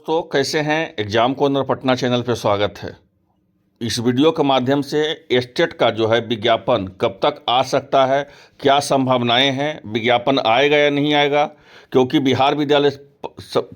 तो कैसे हैं। एग्जाम कॉर्नर पटना चैनल पे स्वागत है। इस वीडियो के माध्यम से एस्टेट का जो है विज्ञापन कब तक आ सकता है, क्या संभावनाएं हैं, विज्ञापन आएगा या नहीं आएगा, क्योंकि बिहार विद्यालय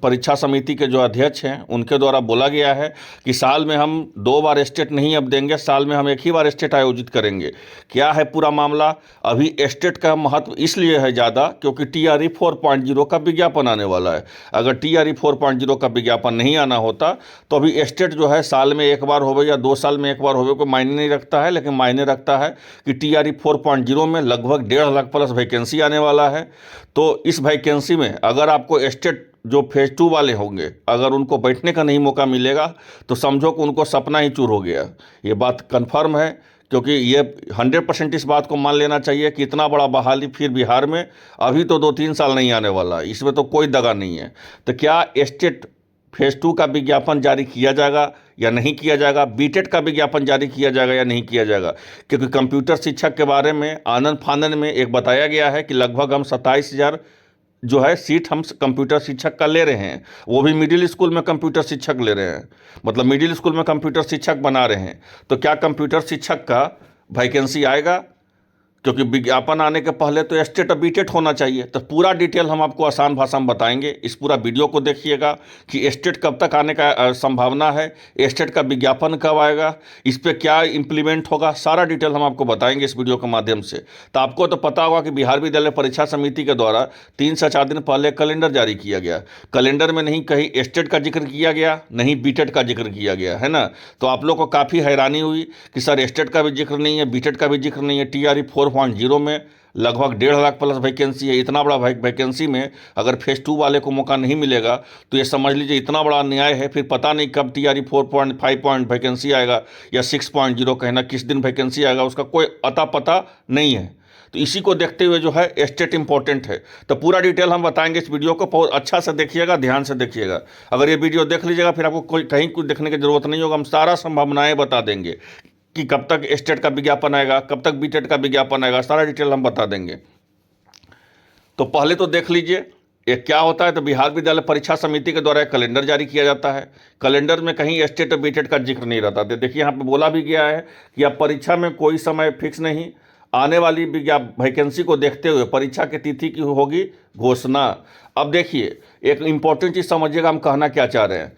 परीक्षा समिति के जो अध्यक्ष हैं उनके द्वारा बोला गया है कि साल में हम 2 बार एस्टेट नहीं अब देंगे, साल में हम एक ही बार एस्टेट आयोजित करेंगे। क्या है पूरा मामला। अभी एस्टेट का महत्व इसलिए है ज़्यादा क्योंकि TRE 4.0 का विज्ञापन आने वाला है। अगर TRE 4.0 का विज्ञापन नहीं आना होता तो अभी एस्टेट जो है साल में एक बार होवे या 2 साल में एक बार होवे कोई मायने नहीं रखता है, लेकिन मायने रखता है कि TRE 4.0 में लगभग 1.5 लाख प्लस वैकेंसी आने वाला है। तो इस वैकेंसी में अगर आपको एस्टेट जो फेज 2 वाले होंगे अगर उनको बैठने का नहीं मौका मिलेगा तो समझो कि उनको सपना ही चूर हो गया। ये बात कन्फर्म है, क्योंकि ये 100% इस बात को मान लेना चाहिए कि इतना बड़ा बहाली फिर बिहार में अभी तो 2-3 साल नहीं आने वाला, इसमें तो कोई दगा नहीं है। तो क्या एस्टेट फेज 2 का विज्ञापन जारी किया जाएगा या नहीं किया जाएगा, बीटेट का विज्ञापन जारी किया जाएगा या नहीं किया जाएगा, क्योंकि कंप्यूटर शिक्षक के बारे में आनंद फानन में एक बताया गया है कि लगभग हम 27,000 जो है सीट हम कंप्यूटर शिक्षक का ले रहे हैं, वो भी मिडिल स्कूल में कंप्यूटर शिक्षक ले रहे हैं, मतलब मिडिल स्कूल में कंप्यूटर शिक्षक बना रहे हैं। तो क्या कंप्यूटर शिक्षक का वैकेंसी आएगा, क्योंकि विज्ञापन आने के पहले तो एस्टेट और बीटेट होना चाहिए। तो पूरा डिटेल हम आपको आसान भाषा में बताएंगे, इस पूरा वीडियो को देखिएगा कि एस्टेट कब तक आने का संभावना है, एस्टेट का विज्ञापन कब आएगा, इस पर क्या इम्प्लीमेंट होगा, सारा डिटेल हम आपको बताएंगे इस वीडियो के माध्यम से। तो आपको तो पता होगा कि बिहार विद्यालय परीक्षा समिति के द्वारा 3 से 4 दिन पहले कैलेंडर जारी किया गया। कैलेंडर में नहीं कहीं एस्टेट का जिक्र किया गया, नहीं बीटेट का जिक्र किया गया, है ना। तो आप लोग को काफ़ी हैरानी हुई कि सर एस्टेट का भी जिक्र नहीं है, बीटेट का भी जिक्र नहीं है। TRE 4.0 में लगभग 1.5 लाख प्लस वैकेंसी है। इतना बड़ा वैकेंसी में अगर फेज 2 वाले को मौका नहीं मिलेगा तो ये समझ लीजिए इतना बड़ा अन्याय है। फिर पता नहीं कब TRE 4.5 वैकेंसी आएगा या 6.0 कहना किस दिन वैकेंसी आएगा, उसका कोई अता पता नहीं है। तो इसी को देखते हुए जो है एस्टेट इंपॉर्टेंट है। तो पूरा डिटेल हम बताएंगे, इस वीडियो को बहुत अच्छा से देखिएगा, ध्यान से देखिएगा। अगर ये वीडियो देख लीजिएगा फिर आपको कोई कहीं कुछ देखने की जरूरत नहीं होगा, हम सारा संभावनाएं बता देंगे कि कब तक एस्टेट का विज्ञापन आएगा, कब तक बीटेट का विज्ञापन आएगा, सारा डिटेल हम बता देंगे। तो पहले तो देख लीजिए ये क्या होता है। तो बिहार विद्यालय परीक्षा समिति के द्वारा एक कैलेंडर जारी किया जाता है। कैलेंडर में कहीं एस्टेट और बीटेट का जिक्र नहीं रहता। देखिए यहाँ पे बोला भी गया है कि अब परीक्षा में कोई समय फिक्स नहीं, आने वाली वैकेंसी को देखते हुए परीक्षा की तिथि की होगी घोषणा। अब देखिए एक इंपॉर्टेंट चीज़ समझिएगा हम कहना क्या चाह रहे हैं।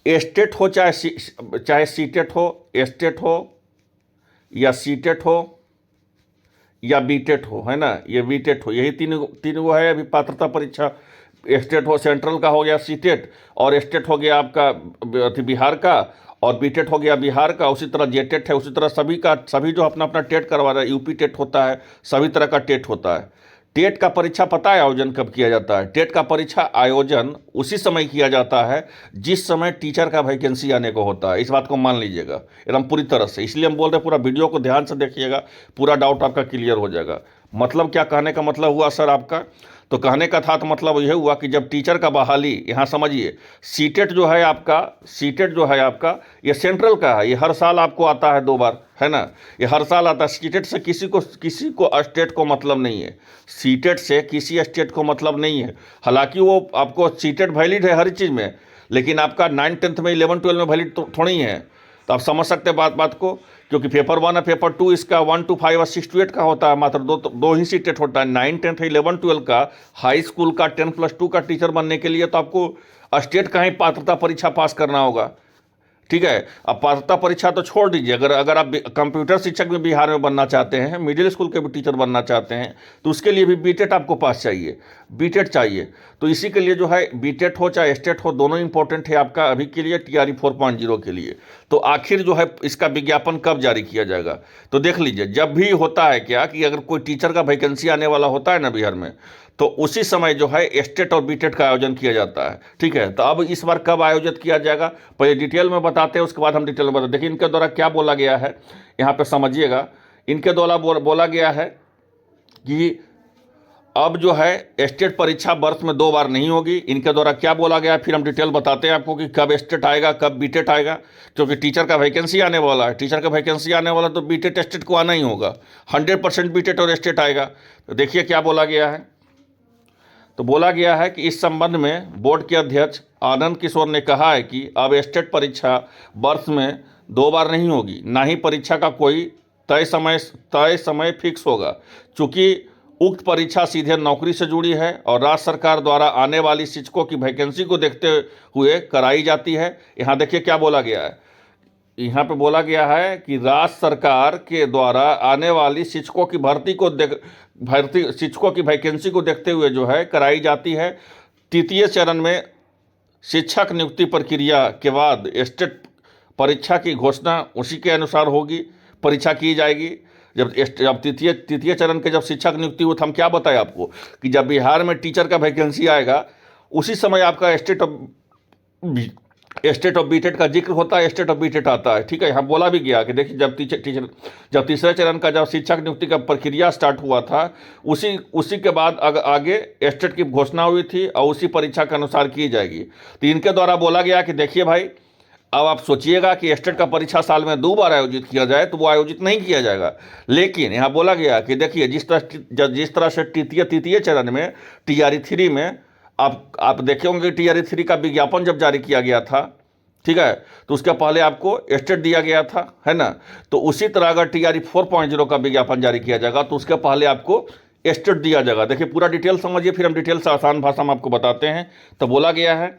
एस्टेट हो चाहे सीटेट हो, एस्टेट हो या सीटेट हो या बीटेट हो, है ना, ये बीटेट हो, यही तीन वो है अभी पात्रता परीक्षा। एस्टेट हो सेंट्रल का हो गया सीटेट, और एस्टेट हो गया आपका बिहार का, और बीटेट हो गया बिहार का। उसी तरह जेटेट है, उसी तरह सभी जो अपना अपना टेट करवा रहा है, यूपी टेट होता है, सभी तरह का टेट होता है। टेट का परीक्षा पता है आयोजन कब किया जाता है। टेट का परीक्षा आयोजन उसी समय किया जाता है जिस समय टीचर का वैकेंसी आने को होता है। इस बात को मान लीजिएगा एकदम पूरी तरह से। इसलिए हम बोल रहे हैं पूरा वीडियो को ध्यान से देखिएगा, पूरा डाउट आपका क्लियर हो जाएगा। मतलब क्या कहने का मतलब हुआ सर आपका, तो कहने का था तो मतलब यह हुआ कि जब टीचर का बहाली, यहाँ समझिए सीटेट जो है आपका, सीटेट जो है आपका ये सेंट्रल का है, ये हर साल आपको आता है 2 बार, है ना, ये हर साल आता है। सीटेट से किसी को स्टेट को मतलब नहीं है, सीटेट से किसी स्टेट को मतलब नहीं है। हालांकि वो आपको सीटेट वैलिड है हर चीज़ में, लेकिन आपका 9th-10th में 11th-12th में वैलिड तो थोड़ी है। तो आप समझ सकते हैं बात को, क्योंकि पेपर 1 और पेपर 2 इसका 1 to 5 और 6 to 8 का होता है, मात्र दो ही सीटेट होता है। 9, 10, 11, 12 का हाई स्कूल का 10+2 का टीचर बनने के लिए तो आपको स्टेट का ही पात्रता परीक्षा पास करना होगा, ठीक है। अब पात्रता परीक्षा तो छोड़ दीजिए, अगर आप कंप्यूटर शिक्षक में बिहार में बनना चाहते हैं, मिडिल स्कूल के भी टीचर बनना चाहते हैं, तो उसके लिए भी बीटेट आपको पास चाहिए, बीटेट चाहिए। तो इसी के लिए जो है बीटेट हो चाहे एस्टेट हो, दोनों इंपॉर्टेंट है आपका अभी के लिए TRE 4.0 के लिए। तो आखिर जो है इसका विज्ञापन कब जारी किया जाएगा, तो देख लीजिए जब भी होता है क्या कि अगर कोई टीचर का वैकेंसी आने वाला होता है ना बिहार में, तो उसी समय जो है एस्टेट और बीटेट का आयोजन किया जाता है, ठीक है। तो अब इस बार कब आयोजित किया जाएगा पहले डिटेल में बताते हैं, उसके बाद हम डिटेल में बताते हैं। देखिए इनके द्वारा क्या बोला गया है यहाँ पे समझिएगा। इनके द्वारा बोला गया है कि अब जो है एस्टेट परीक्षा वर्ष में 2 बार नहीं होगी। इनके द्वारा क्या बोला गया है फिर हम डिटेल बताते हैं आपको कि कब एस्टेट आएगा कब बीटेट आएगा, क्योंकि टीचर का वैकेंसी आने वाला है। टीचर का वैकेंसी आने वाला तो बीटेट एस्टेट को आना ही होगा, 100% बीटेट और एस्टेट आएगा। तो देखिए क्या बोला गया है। तो बोला गया है कि इस संबंध में बोर्ड के अध्यक्ष आनंद किशोर ने कहा है कि अब स्टेट परीक्षा वर्ष में 2 बार नहीं होगी, ना ही परीक्षा का कोई तय समय फिक्स होगा, चूँकि उक्त परीक्षा सीधे नौकरी से जुड़ी है और राज्य सरकार द्वारा आने वाली शिक्षकों की वैकेंसी को देखते हुए कराई जाती है। यहाँ देखिए क्या बोला गया है, यहाँ पे बोला गया है कि राज्य सरकार के द्वारा आने वाली शिक्षकों की शिक्षकों की वैकेंसी को देखते हुए जो है कराई जाती है। तृतीय चरण में शिक्षक नियुक्ति प्रक्रिया के बाद स्टेट परीक्षा की घोषणा उसी के अनुसार होगी, परीक्षा की जाएगी। जब तृतीय चरण के जब शिक्षक नियुक्ति हुई तो हम क्या बताएं आपको कि जब बिहार में टीचर का वैकेंसी आएगा उसी समय आपका स्टेट ऑफ बीटेड का जिक्र होता है, स्टेट ऑफ बीटेड आता है। ठीक है, यहाँ बोला भी गया कि देखिए जब तीसरे चरण का जब शिक्षक नियुक्ति का प्रक्रिया स्टार्ट हुआ था उसी के बाद आगे स्टेट की घोषणा हुई थी और उसी परीक्षा के अनुसार की जाएगी। तो इनके द्वारा बोला गया कि देखिए भाई, अब आप सोचिएगा कि स्टेट का परीक्षा साल में 2 बार आयोजित किया जाए तो वो आयोजित नहीं किया जाएगा। लेकिन यहाँ बोला गया कि देखिए जिस तरह से तृतीय चरण में TRE 3 में आप देखे होंगे TRE 3 का विज्ञापन जब जारी किया गया था, ठीक है, तो उसके पहले आपको स्टेट दिया गया था, है ना। तो उसी तरह अगर TRE 4.0 का विज्ञापन जारी किया जाएगा तो उसके पहले आपको स्टेट दिया जाएगा। देखिए पूरा डिटेल समझिए, फिर हम डिटेल से आसान भाषा में आपको बताते हैं। तो बोला गया है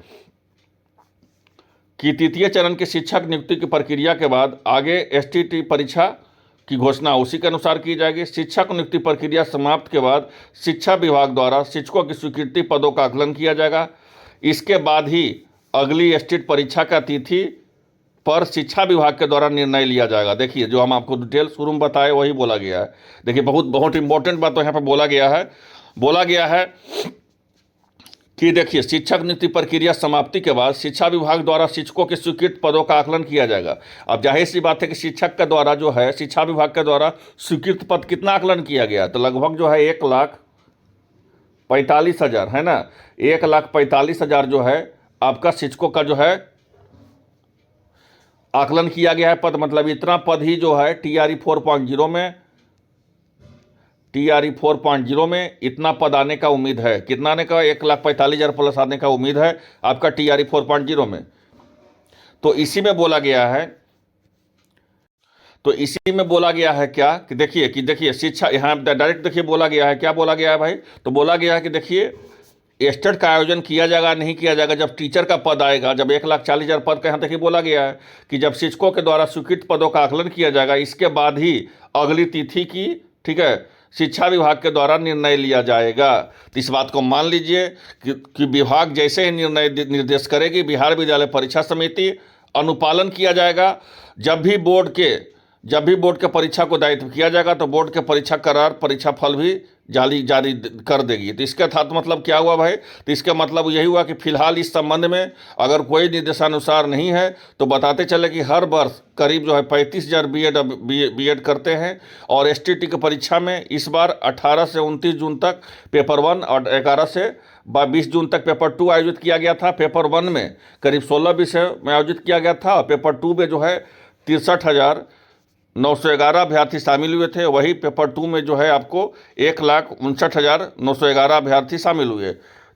कि तृतीय चरण के शिक्षक नियुक्ति की प्रक्रिया के बाद आगे STT परीक्षा की घोषणा उसी के अनुसार की जाएगी। शिक्षक नियुक्ति प्रक्रिया समाप्त के बाद शिक्षा विभाग द्वारा शिक्षकों की स्वीकृति पदों का आकलन किया जाएगा। इसके बाद ही अगली स्टेट परीक्षा का तिथि पर शिक्षा विभाग के द्वारा निर्णय लिया जाएगा। देखिए जो हम आपको डिटेल शुरू में बताए वही बोला गया है। देखिए बहुत इंपॉर्टेंट बात तो यहाँ पर बोला गया है कि देखिए शिक्षक नियुक्ति प्रक्रिया समाप्ति के बाद शिक्षा विभाग द्वारा शिक्षकों के स्वीकृत पदों का आकलन किया जाएगा। अब जाहिर सी बात है कि शिक्षक के द्वारा जो है शिक्षा विभाग के द्वारा स्वीकृत पद कितना आकलन किया गया, तो लगभग जो है 1,45,000 है ना, 1,45,000 जो है आपका शिक्षकों का जो है आकलन किया गया है पद। मतलब इतना पद ही जो है TRE 4.0 में इतना पद आने का उम्मीद है। कितना आने का? 1,45,000 प्लस आने का उम्मीद है आपका TRE 4.0 में। तो इसी में बोला गया है क्या कि देखिए शिक्षा, यहाँ डायरेक्ट देखिए बोला गया है, क्या बोला गया है भाई, तो बोला गया है कि देखिए स्टेट का आयोजन किया जाएगा नहीं किया जाएगा जब टीचर का पद आएगा, जब 1,40,000 पद का यहाँ देखिए बोला गया है कि जब शिक्षकों के द्वारा स्वीकृत पदों का आकलन किया जाएगा, इसके बाद ही अगली तिथि की, ठीक है, शिक्षा विभाग के द्वारा निर्णय लिया जाएगा। तो इस बात को मान लीजिए कि विभाग जैसे ही निर्देश करेगी बिहार विद्यालय परीक्षा समिति अनुपालन किया जाएगा। जब भी बोर्ड के परीक्षा को दायित्व किया जाएगा तो बोर्ड के परीक्षा करार परीक्षा फल भी जारी कर देगी। तो इसका था मतलब क्या हुआ भाई, तो इसका मतलब यही हुआ कि फिलहाल इस संबंध में अगर कोई निर्देशानुसार नहीं है तो बताते चले कि हर वर्ष करीब जो है 35,000 बीएड करते हैं और STT की परीक्षा में इस बार 18 से 29 जून तक पेपर 1 और 11 से 20 जून तक पेपर 2 आयोजित किया गया था। पेपर 1 में करीब 16 विषय में आयोजित किया गया था और पेपर 2 में जो है 63,911 अभ्यर्थी शामिल हुए थे। वही पेपर 2 में जो है आपको 1,59,911 अभ्यर्थी शामिल हुए।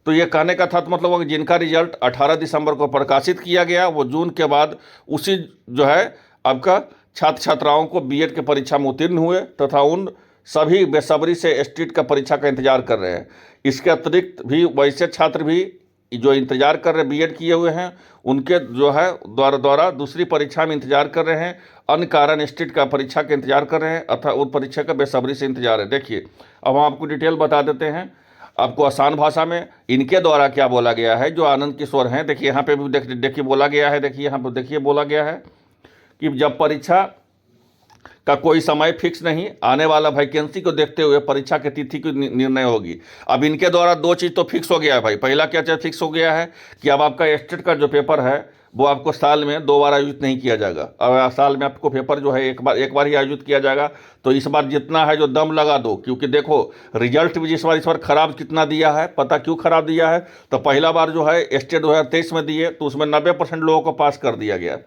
तो ये कहने का था मतलब जिनका रिजल्ट 18 दिसंबर को प्रकाशित किया गया वो जून के बाद उसी जो है आपका छात्र छात्राओं को बीएड के परीक्षा में उत्तीर्ण हुए तथा उन सभी बेसब्री से STT का परीक्षा का इंतजार कर रहे हैं। इसके अतिरिक्त भी वैसे छात्र भी जो इंतजार कर रहे बीएड किए हुए हैं उनके जो है द्वारा दूसरी परीक्षा में इंतजार कर रहे हैं, अन्य कारण STT का परीक्षा का इंतजार कर रहे हैं अथवा उस परीक्षा का बेसब्री से इंतजार है। देखिए अब हम आपको डिटेल बता देते हैं आपको आसान भाषा में इनके द्वारा क्या बोला गया है। जो आनंद किशोर हैं, देखिए यहाँ पे भी देखिए बोला गया है, देखिए यहाँ पर देखिए बोला गया है कि जब परीक्षा का कोई समय फिक्स नहीं, आने वाला वैकेंसी को देखते हुए परीक्षा की तिथि की निर्णय होगी। अब इनके द्वारा 2 चीज़ तो फिक्स हो गया है भाई। पहला क्या चीज़ फिक्स हो गया है कि अब आपका स्टेट का जो पेपर है वो आपको साल में 2 बार आयोजित नहीं किया जाएगा। अब साल में आपको पेपर जो है एक बार ही आयोजित किया जाएगा। तो इस बार जितना है जो दम लगा दो, क्योंकि देखो रिजल्ट भी इस बार खराब कितना दिया है, पता क्यों खराब दिया है, तो पहला बार जो है स्टेट 2023 में दिए तो उसमें 90% लोगों को पास कर दिया गया।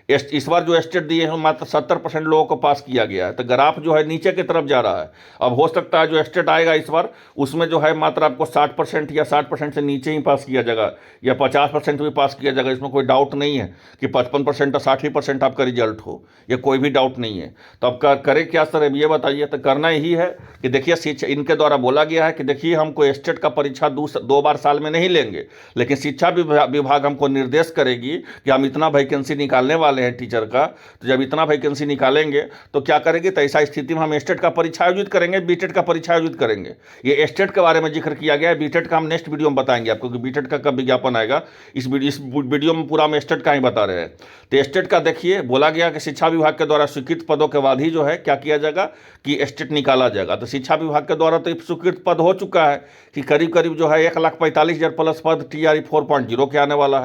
इस बार जो एस्टेट दिए हैं मात्र 70% लोगों को पास किया गया है, तो ग्राफ जो है नीचे की तरफ जा रहा है। अब हो सकता है जो एस्टेट आएगा इस बार उसमें जो है मात्र आपको 60% या 60% से नीचे ही पास किया जाएगा, या 50% भी पास किया जाएगा। इसमें कोई डाउट नहीं है कि 55% या 60% आपका रिजल्ट हो, ये कोई भी डाउट नहीं है। तो अब करें क्या सर, अब ये बताइए। तो करना यही है कि देखिए शिक्षा इनके द्वारा बोला गया है कि देखिए हमको एस्टेट का परीक्षा दो बार साल में नहीं लेंगे, लेकिन शिक्षा विभाग हमको निर्देश करेगी कि हम इतना वैकेंसी निकालने वाले हैं टीचर का। तो जब इतना वैकेंसी निकालेंगे तो क्या करेंगे, तो ऐसा स्थिति में हम एस्टेट का परीक्षा आयोजित करेंगे, बीटेट का परीक्षा आयोजित करेंगे। ये एस्टेट के बारे में जिक्र किया गया है, बीटेट का हम नेक्स्ट वीडियो में बताएंगे आपको कि बीटेट का कब विज्ञापन आएगा। इस वीडियो में पूरा हम एस्टेट का ही बता रहे हैं। तो एस्टेट का देखिए बोला गया कि शिक्षा विभाग के द्वारा स्वीकृत पदों के बाद ही जो है क्या किया जाएगा कि एस्टेट निकाला जाएगा। तो शिक्षा विभाग के द्वारा तो स्वीकृत पद हो चुका है कि करीब करीब जो है 1,45,000 प्लस पद TRE 4.0 के आने वाला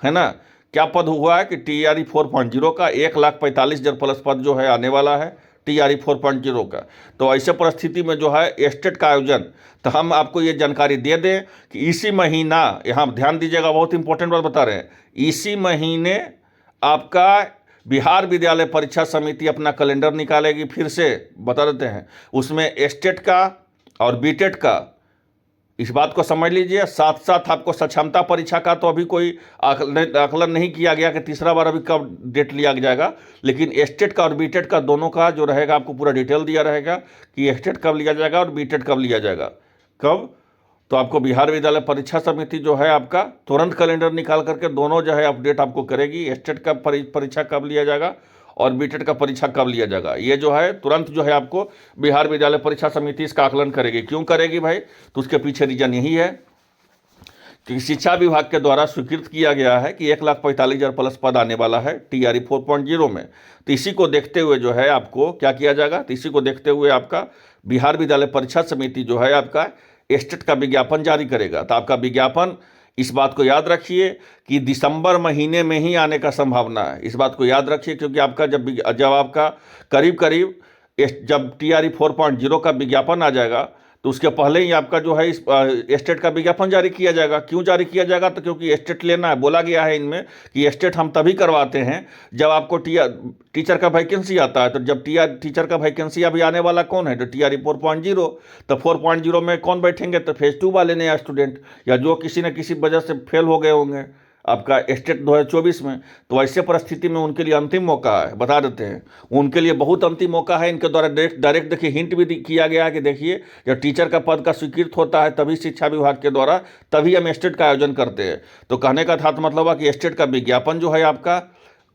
है ना। क्या पद हुआ है कि TRE 4.0 का 1,45,000 प्लस पद जो है आने वाला है TRE 4.0 का। तो ऐसे परिस्थिति में जो है एस्टेट का आयोजन, तो हम आपको ये जानकारी दे दें कि इसी महीना, यहाँ ध्यान दीजिएगा, बहुत इंपॉर्टेंट बात बता रहे हैं, इसी महीने आपका बिहार विद्यालय परीक्षा समिति अपना कैलेंडर निकालेगी। फिर से बता देते हैं, उसमें एस्टेट का और बीटेट का, इस बात को समझ लीजिए। साथ साथ आपको सक्षमता परीक्षा का तो अभी कोई आकलन नहीं किया गया कि तीसरा बार अभी कब डेट लिया जाएगा, लेकिन एस्टेट का और बीटेट का दोनों का जो रहेगा आपको पूरा डिटेल दिया रहेगा कि एस्टेट कब लिया जाएगा और बीटेट कब लिया जाएगा। कब, तो आपको बिहार विद्यालय परीक्षा समिति जो है आपका तुरंत कैलेंडर निकाल करके दोनों जो है अपडेट आपको करेगी, एस्टेट का परीक्षा कब लिया जाएगा और बीटेट का परीक्षा कब लिया जाएगा। ये जो है तुरंत जो है आपको बिहार विद्यालय परीक्षा समिति इसका आकलन करेगी। क्यों करेगी भाई, तो उसके पीछे रीजन यही है कि शिक्षा विभाग के द्वारा स्वीकृत किया गया है कि 1,45,000 प्लस पद आने वाला है TRE 4.0 में। तो इसी को देखते हुए जो है आपको क्या किया जाएगा, तो इसी को देखते हुए आपका बिहार विद्यालय परीक्षा समिति जो है आपका एस्टेट का विज्ञापन जारी करेगा। तो आपका विज्ञापन, इस बात को याद रखिए कि दिसंबर महीने में ही आने का संभावना है। इस बात को याद रखिए क्योंकि आपका जब आपका करीब करीब जब TRE 4.0 का विज्ञापन आ जाएगा तो उसके पहले ही आपका जो है इस एस्टेट का विज्ञापन जारी किया जाएगा। क्यों जारी किया जाएगा, तो क्योंकि एस्टेट लेना है। बोला गया है इनमें कि एस्टेट हम तभी करवाते हैं जब आपको टीचर का वैकेंसी आता है। तो जब टीचर का वैकेंसी अभी आने वाला कौन है, तो TRE 4.0। तो 4.0 में कौन बैठेंगे, तो फेज 2 वाले नया स्टूडेंट या जो किसी न किसी वजह से फेल हो गए होंगे आपका एस्टेट 2024 में। तो ऐसे परिस्थिति में उनके लिए अंतिम मौका है, बता देते हैं उनके लिए बहुत अंतिम मौका है। इनके द्वारा डायरेक्ट देखिए हिंट भी किया गया है कि देखिए जब टीचर का पद का स्वीकृत होता है तभी शिक्षा विभाग के द्वारा तभी हम एस्टेट का आयोजन करते हैं। तो कहने का था मतलब है कि एस्टेट का विज्ञापन जो है आपका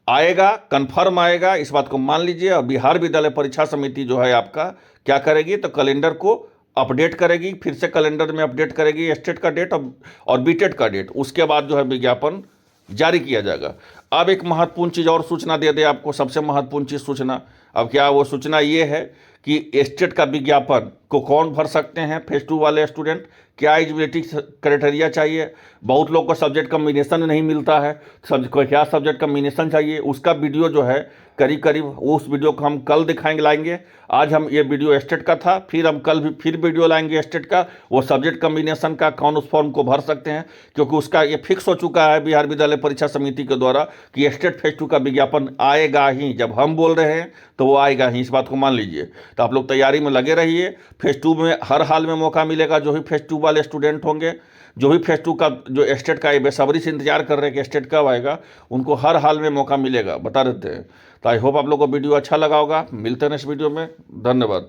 आएगा, कन्फर्म आएगा, इस बात को मान लीजिए। और बिहार विद्यालय परीक्षा समिति जो है आपका क्या करेगी, तो कैलेंडर को अपडेट करेगी, फिर से कैलेंडर में अपडेट करेगी एस्टेट का डेट और बीटेट का डेट। उसके बाद जो है विज्ञापन जारी किया जाएगा। अब एक महत्वपूर्ण चीज़ और सूचना दे दे आपको, सबसे महत्वपूर्ण चीज़ सूचना। अब क्या वो सूचना ये है कि एस्टेट का विज्ञापन को कौन भर सकते हैं, फेज 2 वाले स्टूडेंट, क्या एलिजिबिलिटी क्राइटेरिया चाहिए। बहुत लोग को सब्जेक्ट कम्बिनेशन नहीं मिलता है, क्या सब्जेक्ट कम्बिनेशन चाहिए, उसका वीडियो जो है करीब करीब उस वीडियो को हम कल दिखाएंगे, लाएंगे। आज हम ये वीडियो एस्टेट का था, फिर हम कल भी फिर वीडियो लाएंगे एस्टेट का, वो सब्जेक्ट कम्बिनेशन का कौन उस फॉर्म को भर सकते हैं, क्योंकि उसका ये फिक्स हो चुका है बिहार विद्यालय परीक्षा समिति के द्वारा कि एस्टेट फेज 2 का विज्ञापन आएगा ही। जब हम बोल रहे हैं तो वो आएगा ही, इस बात को मान लीजिए। तो आप लोग तैयारी में लगे रहिए। फेज 2 में हर हाल में मौका मिलेगा। जो भी फेज 2 वाले स्टूडेंट होंगे, जो भी फेज 2 का जो एस्टेट का ये बेसब्री से इंतजार कर रहे हैं कि एस्टेट कब आएगा, उनको हर हाल में मौका मिलेगा, बता देते हैं। तो आई होप आप लोगों को वीडियो अच्छा लगा होगा। मिलते हैं नेक्स्ट वीडियो में, धन्यवाद।